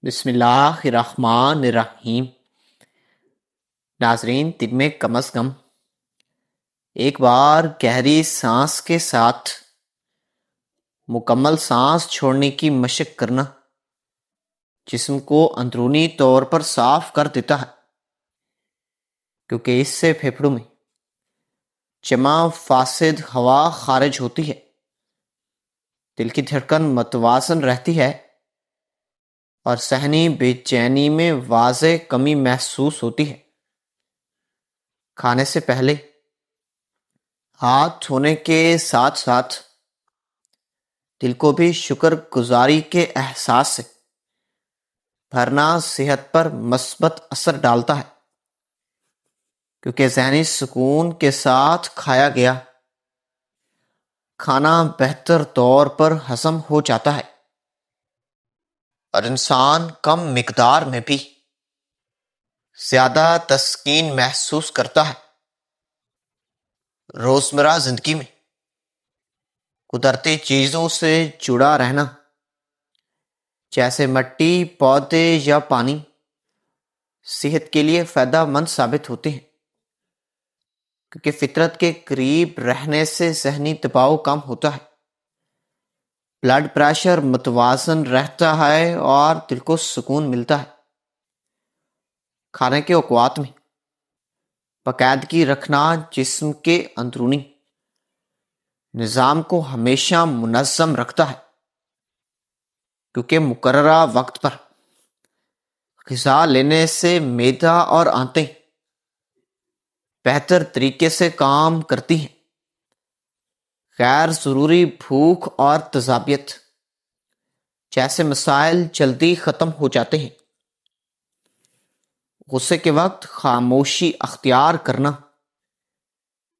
بسم اللہ الرحمن الرحیم۔ ناظرین، دن میں کم از کم ایک بار گہری سانس کے ساتھ مکمل سانس چھوڑنے کی مشق کرنا جسم کو اندرونی طور پر صاف کر دیتا ہے، کیونکہ اس سے پھیپھڑوں میں جمع فاسد ہوا خارج ہوتی ہے، دل کی دھڑکن متوازن رہتی ہے اور ذہنی بے چینی میں واضح کمی محسوس ہوتی ہے۔ کھانے سے پہلے ہاتھ دھونے کے ساتھ ساتھ دل کو بھی شکر گزاری کے احساس سے بھرنا صحت پر مثبت اثر ڈالتا ہے، کیونکہ ذہنی سکون کے ساتھ کھایا گیا کھانا بہتر طور پر ہضم ہو جاتا ہے اور انسان کم مقدار میں بھی زیادہ تسکین محسوس کرتا ہے۔ روزمرہ زندگی میں قدرتی چیزوں سے جڑا رہنا، جیسے مٹی، پودے یا پانی، صحت کے لیے فائدہ مند ثابت ہوتے ہیں، کیونکہ فطرت کے قریب رہنے سے ذہنی دباؤ کم ہوتا ہے، بلڈ پریشر متوازن رہتا ہے اور دل کو سکون ملتا ہے۔ کھانے کے اوقات میں باقاعدگی رکھنا جسم کے اندرونی نظام کو ہمیشہ منظم رکھتا ہے، کیونکہ مقررہ وقت پر غذا لینے سے معدہ اور آنتیں بہتر طریقے سے کام کرتی ہیں۔ غیر ضروری بھوک اور تذابیت جیسے مسائل جلدی ختم ہو جاتے ہیں۔ غصے کے وقت خاموشی اختیار کرنا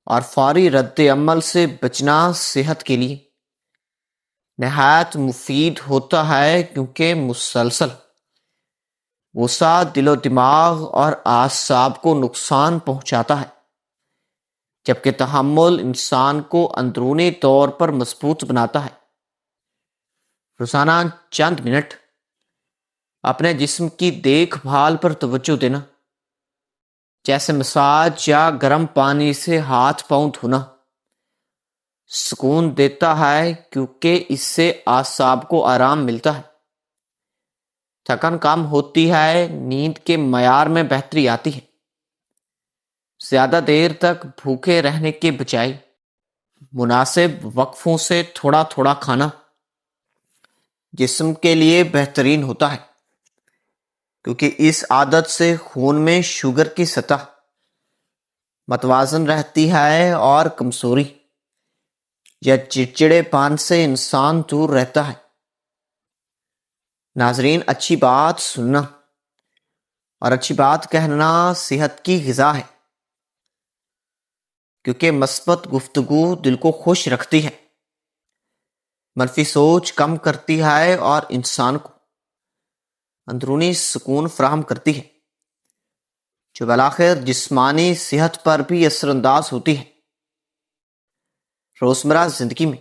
اور فوری رد عمل سے بچنا صحت کے لیے نہایت مفید ہوتا ہے، کیونکہ مسلسل غصہ دل و دماغ اور اعصاب کو نقصان پہنچاتا ہے، جبکہ تحمل انسان کو اندرونی طور پر مضبوط بناتا ہے۔ روزانہ چند منٹ اپنے جسم کی دیکھ بھال پر توجہ دینا، جیسے مساج یا گرم پانی سے ہاتھ پاؤں دھونا، سکون دیتا ہے، کیونکہ اس سے اعصاب کو آرام ملتا ہے، تھکن کم ہوتی ہے، نیند کے معیار میں بہتری آتی ہے۔ زیادہ دیر تک بھوکے رہنے کے بجائے مناسب وقفوں سے تھوڑا تھوڑا کھانا جسم کے لیے بہترین ہوتا ہے، کیونکہ اس عادت سے خون میں شوگر کی سطح متوازن رہتی ہے اور کمزوری یا چڑچڑے پان سے انسان دور رہتا ہے۔ ناظرین، اچھی بات سننا اور اچھی بات کہنا صحت کی غذا ہے، کیونکہ مثبت گفتگو دل کو خوش رکھتی ہے، منفی سوچ کم کرتی ہے اور انسان کو اندرونی سکون فراہم کرتی ہے، جو بالآخر جسمانی صحت پر بھی اثر انداز ہوتی ہے۔ روزمرہ زندگی میں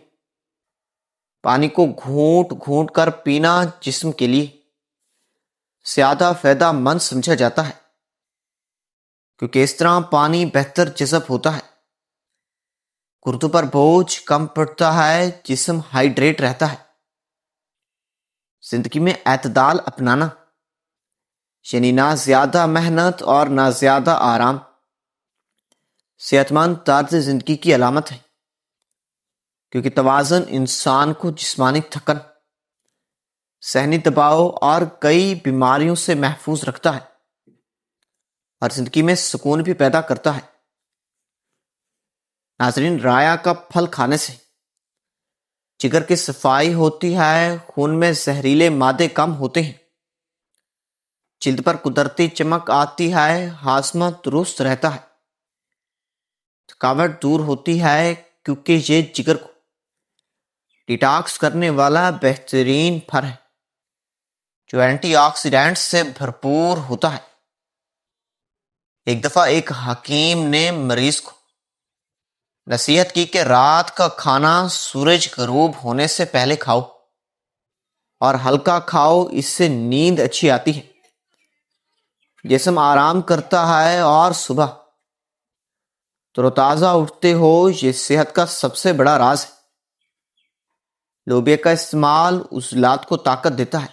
پانی کو گھونٹ گھونٹ کر پینا جسم کے لیے زیادہ فائدہ مند سمجھا جاتا ہے، کیونکہ اس طرح پانی بہتر جذب ہوتا ہے، گردوں پر بوجھ کم پڑتا ہے، جسم ہائیڈریٹ رہتا ہے۔ زندگی میں اعتدال اپنانا، یعنی نہ زیادہ محنت اور نہ زیادہ آرام، صحت مند طرز زندگی کی علامت ہے، کیونکہ توازن انسان کو جسمانی تھکن، ذہنی دباؤ اور کئی بیماریوں سے محفوظ رکھتا ہے اور زندگی میں سکون بھی پیدا کرتا ہے۔ ناظرین، رایا کا پھل کھانے سے جگر کی صفائی ہوتی ہے، خون میں زہریلے مادے کم ہوتے ہیں، جلد پر قدرتی چمک آتی ہے، ہاضمہ درست رہتا ہے، تھکاوٹ دور ہوتی ہے، کیونکہ یہ جگر کو ڈیٹاکس کرنے والا بہترین پھل ہے جو اینٹی آکسیڈینٹ سے بھرپور ہوتا ہے۔ ایک دفعہ ایک حکیم نے مریض کو نصیحت کی کہ رات کا کھانا سورج غروب ہونے سے پہلے کھاؤ اور ہلکا کھاؤ، اس سے نیند اچھی آتی ہے، جسم آرام کرتا ہے اور صبح تر و تازہ اٹھتے ہو۔ یہ صحت کا سب سے بڑا راز ہے۔ لوبیا کا استعمال عضلات کو طاقت دیتا ہے،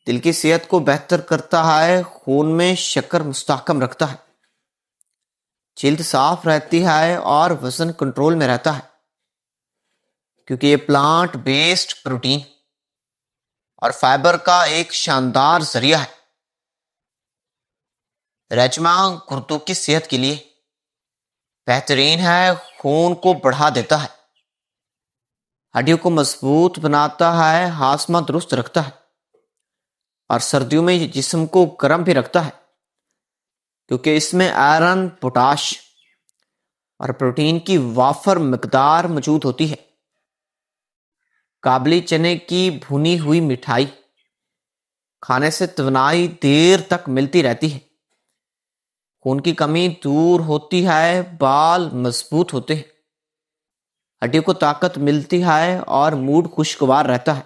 دل کی صحت کو بہتر کرتا ہے، خون میں شکر مستحکم رکھتا ہے، جلد صاف رہتی ہے اور وزن کنٹرول میں رہتا ہے، کیونکہ یہ پلانٹ بیسڈ پروٹین اور فائبر کا ایک شاندار ذریعہ ہے۔ رجما گردوں کی صحت کے لیے بہترین ہے، خون کو بڑھا دیتا ہے، ہڈیوں کو مضبوط بناتا ہے، ہاضمہ درست رکھتا ہے، اور سردیوں میں یہ جسم کو گرم بھی رکھتا ہے، کیونکہ اس میں آئرن، پوٹاش اور پروٹین کی وافر مقدار موجود ہوتی ہے۔ کابلی چنے کی بھنی ہوئی مٹھائی کھانے سے توانائی دیر تک ملتی رہتی ہے، خون کی کمی دور ہوتی ہے، بال مضبوط ہوتے ہیں، ہڈیوں کو طاقت ملتی ہے اور موڈ خوشگوار رہتا ہے،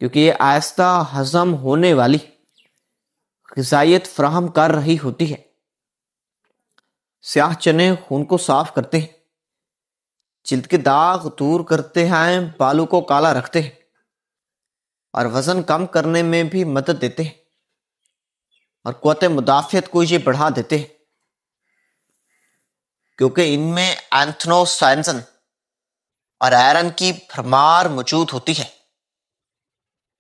کیونکہ یہ آہستہ ہضم ہونے والی غذائیت فراہم کر رہی ہوتی ہے۔ سیاہ چنے خون کو صاف کرتے ہیں، جلد کے داغ دور کرتے ہیں، بالوں کو کالا رکھتے ہیں، اور وزن کم کرنے میں بھی مدد دیتے ہیں، اور قوت مدافعت کو یہ بڑھا دیتے ہیں، کیونکہ ان میں اینتھنوسائنزن اور آئرن کی بھرمار موجود ہوتی ہے۔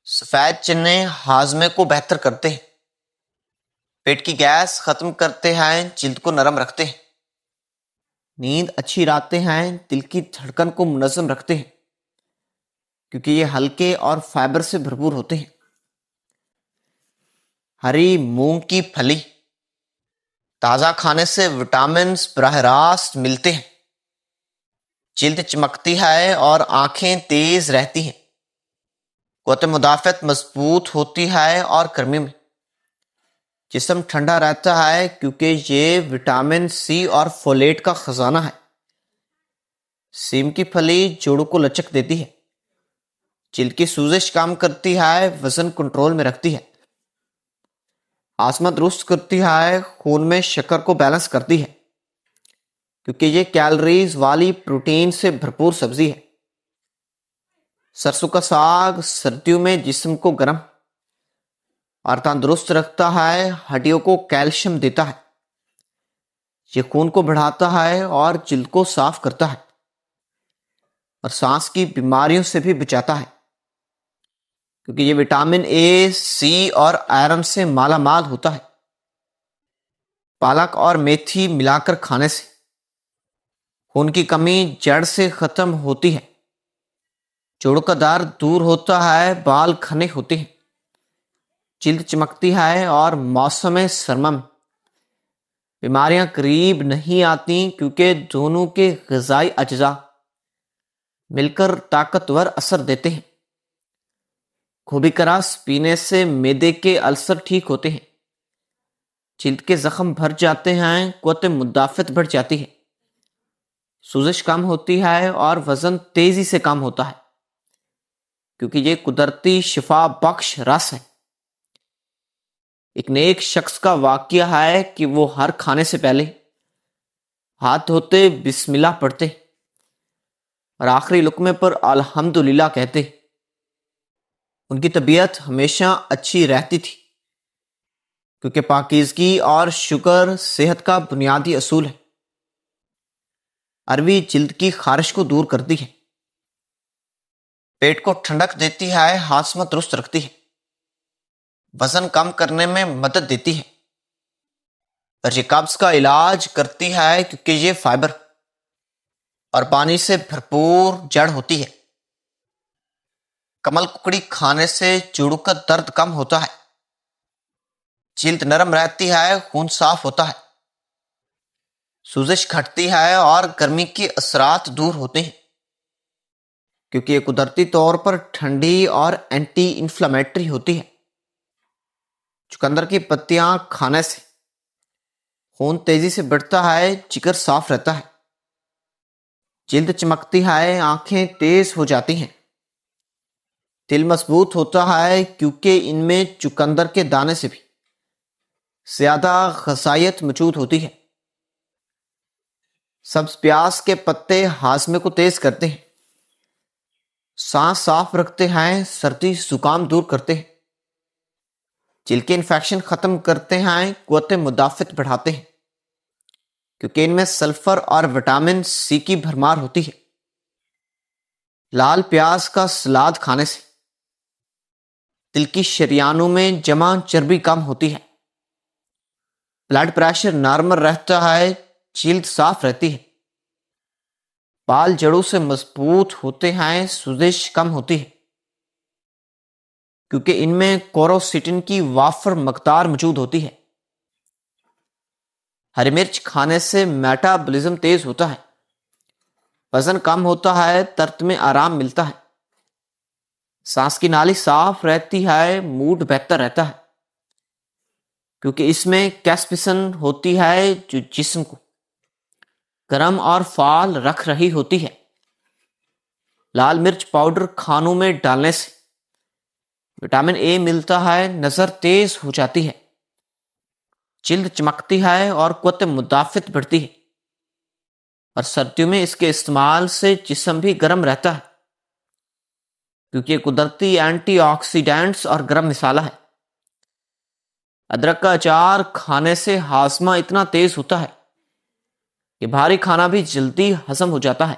سفید چنے ہاضمے کو بہتر کرتے ہیں، پیٹ کی گیس ختم کرتے ہیں، جلد کو نرم رکھتے ہیں، نیند اچھی لاتے ہیں، دل کی دھڑکن کو منظم رکھتے ہیں، کیونکہ یہ ہلکے اور فائبر سے بھرپور ہوتے ہیں۔ ہری مونگ کی پھلی تازہ کھانے سے وٹامنز براہ راست ملتے ہیں، جلد چمکتی ہے اور آنکھیں تیز رہتی ہیں، قوت مدافعت مضبوط ہوتی ہے، اور گرمی میں جسم ٹھنڈا رہتا ہے، کیونکہ یہ وٹامن سی اور فولیٹ کا خزانہ ہے۔ سیم کی پھلی جوڑوں کو لچک دیتی ہے، جلد کی سوزش کم کرتی ہے، وزن کنٹرول میں رکھتی ہے، ہاضمہ درست کرتی ہے، خون میں شکر کو بیلنس کرتی ہے، کیونکہ یہ کیلوریز والی پروٹین سے بھرپور سبزی ہے۔ سرسوں کا ساگ سردیوں میں جسم کو گرم اور تندرست رکھتا ہے، ہڈیوں کو کیلشیم دیتا ہے، یہ خون کو بڑھاتا ہے اور جلد کو صاف کرتا ہے، اور سانس کی بیماریوں سے بھی بچاتا ہے، کیونکہ یہ وٹامن اے، سی اور آئرن سے مالا مال ہوتا ہے۔ پالک اور میتھی ملا کر کھانے سے خون کی کمی جڑ سے ختم ہوتی ہے، جوڑوں کا درد دور ہوتا ہے، بال گھنے ہوتے ہیں، جلد چمکتی ہے، اور موسم سرما میں بیماریاں قریب نہیں آتی، کیونکہ دونوں کے غذائی اجزاء مل کر طاقتور اثر دیتے ہیں۔ گوبھی کا رس پینے سے معدے کے السر ٹھیک ہوتے ہیں، جلد کے زخم بھر جاتے ہیں، قوت مدافعت بڑھ جاتی ہے، سوزش کم ہوتی ہے، اور وزن تیزی سے کم ہوتا ہے، کیونکہ یہ قدرتی شفا بخش رس ہے۔ ایک نیک شخص کا واقعہ ہے کہ وہ ہر کھانے سے پہلے ہاتھ دھوتے، بسم اللہ پڑھتے، اور آخری لقمے پر الحمدللہ کہتے۔ ان کی طبیعت ہمیشہ اچھی رہتی تھی، کیونکہ پاکیزگی اور شکر صحت کا بنیادی اصول ہے۔ عربی جلد کی خارش کو دور کرتی ہے، پیٹ کو ٹھنڈک دیتی ہے، ہاضمہ درست رکھتی ہے، وزن کم کرنے میں مدد دیتی ہے، اور یہ قبض کا علاج کرتی ہے، کیونکہ یہ فائبر اور پانی سے بھرپور جڑ ہوتی ہے۔ کمل ککڑی کھانے سے جوڑوں کا درد کم ہوتا ہے، جلد نرم رہتی ہے، خون صاف ہوتا ہے، سوزش گھٹتی ہے، اور گرمی کے اثرات دور ہوتے ہیں، کیونکہ یہ قدرتی طور پر ٹھنڈی اور اینٹی انفلیمیٹری ہوتی ہے۔ چقندر کی پتیاں کھانے سے خون تیزی سے بڑھتا ہے، جگر صاف رہتا ہے، جلد چمکتی ہے، آنکھیں تیز ہو جاتی ہیں، دل مضبوط ہوتا ہے کیونکہ ان میں چقندر کے دانے سے بھی زیادہ غذائیت موجود ہوتی ہے۔ سبز پیاز کے پتے ہاضمے کو تیز کرتے ہیں، سانس صاف رکھتے ہیں، سردی زکام دور کرتے ہیں، جلد کے انفیکشن ختم کرتے ہیں، قوت مدافعت بڑھاتے ہیں کیونکہ ان میں سلفر اور وٹامن سی کی بھرمار ہوتی ہے۔ لال پیاز کا سلاد کھانے سے دل کی شریانوں میں جمع چربی کم ہوتی ہے، بلڈ پریشر نارمل رہتا ہے، جلد صاف رہتی ہے، بال جڑوں سے مضبوط ہوتے ہیں، سوزش کم ہوتی ہے کیونکہ ان میں کوروسٹین کی وافر مقدار موجود ہوتی ہے۔ ہری مرچ کھانے سے میٹابولزم تیز ہوتا ہے، وزن کم ہوتا ہے، درد میں آرام ملتا ہے، سانس کی نالی صاف رہتی ہے، موڈ بہتر رہتا ہے کیونکہ اس میں کیسپسن ہوتی ہے جو جسم کو گرم اور فعال رکھ رہی ہوتی ہے۔ لال مرچ پاؤڈر کھانوں میں ڈالنے سے وٹامن اے ملتا ہے، نظر تیز ہو جاتی ہے، جلد چمکتی ہے اور قوت مدافعت بڑھتی ہے، اور سردیوں میں اس کے استعمال سے جسم بھی گرم رہتا ہے کیونکہ یہ قدرتی اینٹی آکسیڈینٹس اور گرم مسالہ ہے۔ ادرک کا اچار کھانے سے ہاضمہ اتنا تیز ہوتا ہے کہ بھاری کھانا بھی جلدی ہضم ہو جاتا ہے،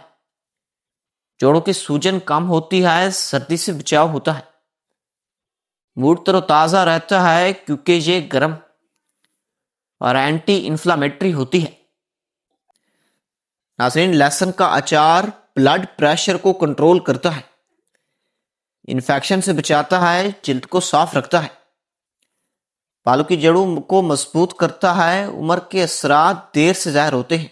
جوڑوں کی سوجن کم ہوتی ہے، سردی سے بچاؤ ہوتا ہے، موڈ تر و تازہ رہتا ہے کیونکہ یہ گرم اور اینٹی انفلامیٹری ہوتی ہے۔ ناظرین، لہسن کا اچار بلڈ پریشر کو کنٹرول کرتا ہے، انفیکشن سے بچاتا ہے، جلد کو صاف رکھتا ہے، بالوں کی جڑوں کو مضبوط کرتا ہے، عمر کے اثرات دیر سے ظاہر ہوتے ہیں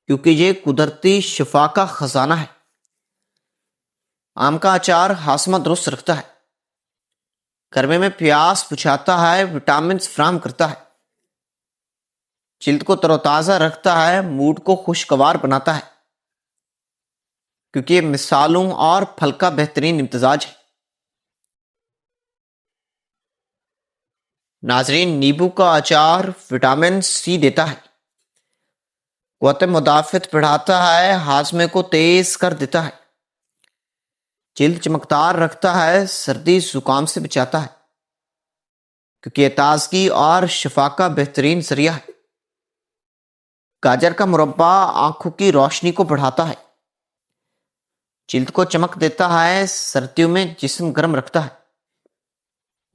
کیونکہ یہ قدرتی شفا کا خزانہ ہے۔ آم کا اچار ہاضمہ درست رکھتا ہے، گرمی میں پیاس بجھاتا ہے، وٹامنز فراہم کرتا ہے، جلد کو تر و تازہ رکھتا ہے، موڈ کو خوشگوار بناتا ہے کیونکہ یہ مثالوں اور پھل کا بہترین امتزاج ہے۔ ناظرین، نیبو کا اچار وٹامن سی دیتا ہے، قوت مدافعت بڑھاتا ہے، ہاضمے کو تیز کر دیتا ہے، جلد چمکدار رکھتا ہے، سردی زکام سے بچاتا ہے کیونکہ یہ تازگی اور شفا کا بہترین ذریعہ ہے۔ گاجر کا مربع آنکھوں کی روشنی کو بڑھاتا ہے، جلد کو چمک دیتا ہے، سردیوں میں جسم گرم رکھتا ہے،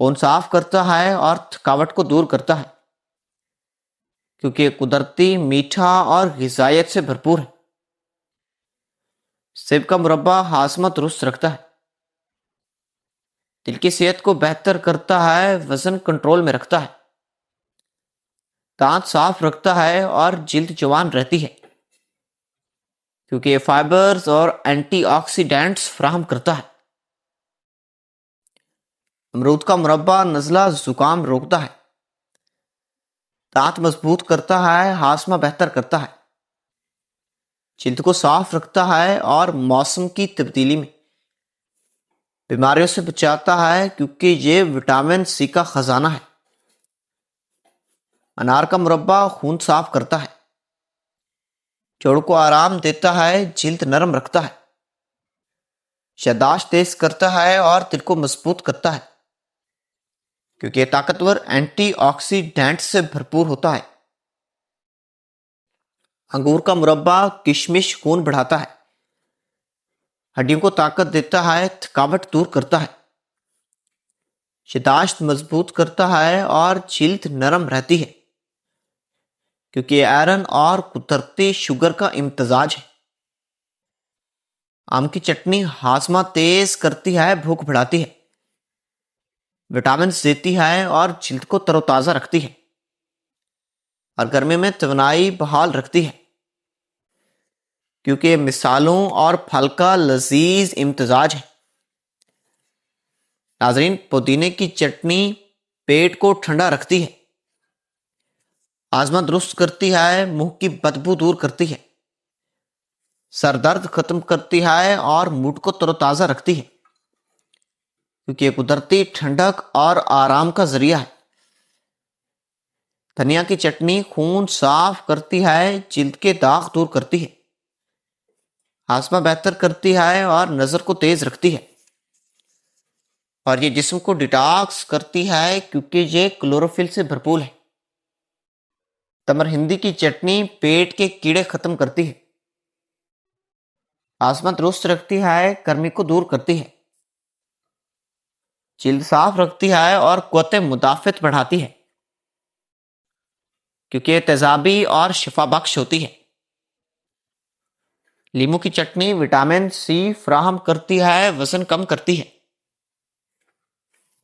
خون صاف کرتا ہے اور تھکاوٹ کو دور کرتا ہے کیونکہ یہ قدرتی میٹھا اور غذائیت سے بھرپور ہے۔ سیب کا مربع ہاضمہ درست رکھتا ہے، دل کی صحت کو بہتر کرتا ہے، وزن کنٹرول میں رکھتا ہے، دانت صاف رکھتا ہے اور جلد جوان رہتی ہے کیونکہ یہ فائبرز اور اینٹی آکسیڈینٹس فراہم کرتا ہے۔ امرود کا مربع نزلہ زکام روکتا ہے، دانت مضبوط کرتا ہے، ہاضمہ بہتر کرتا ہے، جلد کو صاف رکھتا ہے اور موسم کی تبدیلی میں بیماریوں سے بچاتا ہے کیونکہ یہ وٹامن سی کا خزانہ ہے۔ انار کا مربع خون صاف کرتا ہے، جوڑوں کو آرام دیتا ہے، جلد نرم رکھتا ہے، یادداشت تیز کرتا ہے اور دل کو مضبوط کرتا ہے کیونکہ یہ طاقتور اینٹی آکسیڈینٹ سے بھرپور ہوتا ہے۔ انگور کا مربع کشمش خون بڑھاتا ہے، ہڈیوں کو طاقت دیتا ہے، تھکاوٹ دور کرتا ہے، یادداشت مضبوط کرتا ہے اور جلد نرم رہتی ہے کیونکہ یہ آئرن اور قدرتی شوگر کا امتزاج ہے۔ آم کی چٹنی ہاضمہ تیز کرتی ہے، بھوک بڑھاتی ہے، وٹامنز دیتی ہے اور جلد کو تر و تازہ رکھتی ہے، اور گرمی میں توانائی بحال رکھتی ہے کیونکہ یہ مثالوں اور پھل کا لذیذ امتزاج ہے۔ ناظرین، پودینے کی چٹنی پیٹ کو ٹھنڈا رکھتی ہے، ہاضمہ درست کرتی ہے، منہ کی بدبو دور کرتی ہے، سر درد ختم کرتی ہے اور موڈ کو تر و تازہ رکھتی ہے۔ کیونکہ یہ قدرتی ٹھنڈک اور آرام کا ذریعہ ہے۔ دھنیا کی چٹنی خون صاف کرتی ہے، جلد کے داغ دور کرتی ہے، ہاضمہ بہتر کرتی ہے اور نظر کو تیز رکھتی ہے، اور یہ جسم کو ڈیٹاکس کرتی ہے کیونکہ یہ کلوروفل سے بھرپور ہے۔ تمر ہندی کی چٹنی پیٹ کے کیڑے ختم کرتی ہے، ہاضمہ درست رکھتی ہے، گرمی کو دور کرتی ہے، جلد صاف رکھتی ہے اور قوت مدافعت بڑھاتی ہے کیونکہ یہ تیزابی اور شفا بخش ہوتی ہے۔ لیمو کی چٹنی وٹامن سی فراہم کرتی ہے، وزن کم کرتی ہے،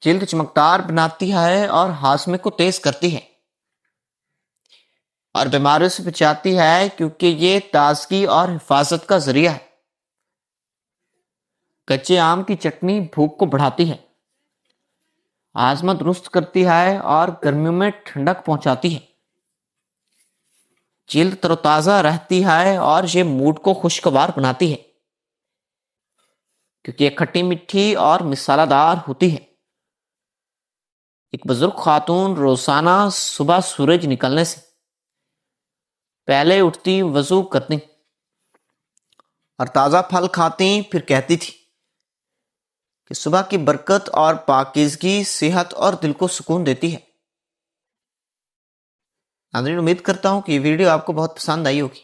جلد چمکدار بناتی ہے اور ہاضمے کو تیز کرتی ہے، اور بیماریوں سے بچاتی ہے کیونکہ یہ تازگی اور حفاظت کا ذریعہ ہے۔ کچے آم کی چٹنی بھوک کو بڑھاتی ہے، ہاضمہ درست کرتی ہے اور گرمیوں میں ٹھنڈک پہنچاتی ہے، جلد تر و تازہ رہتی ہے اور یہ موڈ کو خوشگوار بناتی ہے کیونکہ یہ کھٹی میٹھی اور مسالہ دار ہوتی ہے۔ ایک بزرگ خاتون روزانہ صبح سورج نکلنے سے پہلے اٹھتی، وضو کرتی اور تازہ پھل کھاتی، پھر کہتی تھی کہ صبح کی برکت اور پاکیزگی صحت اور دل کو سکون دیتی ہے۔ ناظرین، امید کرتا ہوں کہ یہ ویڈیو آپ کو بہت پسند آئی ہوگی۔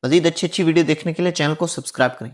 مزید اچھی ویڈیو دیکھنے کے لیے چینل کو سبسکرائب کریں۔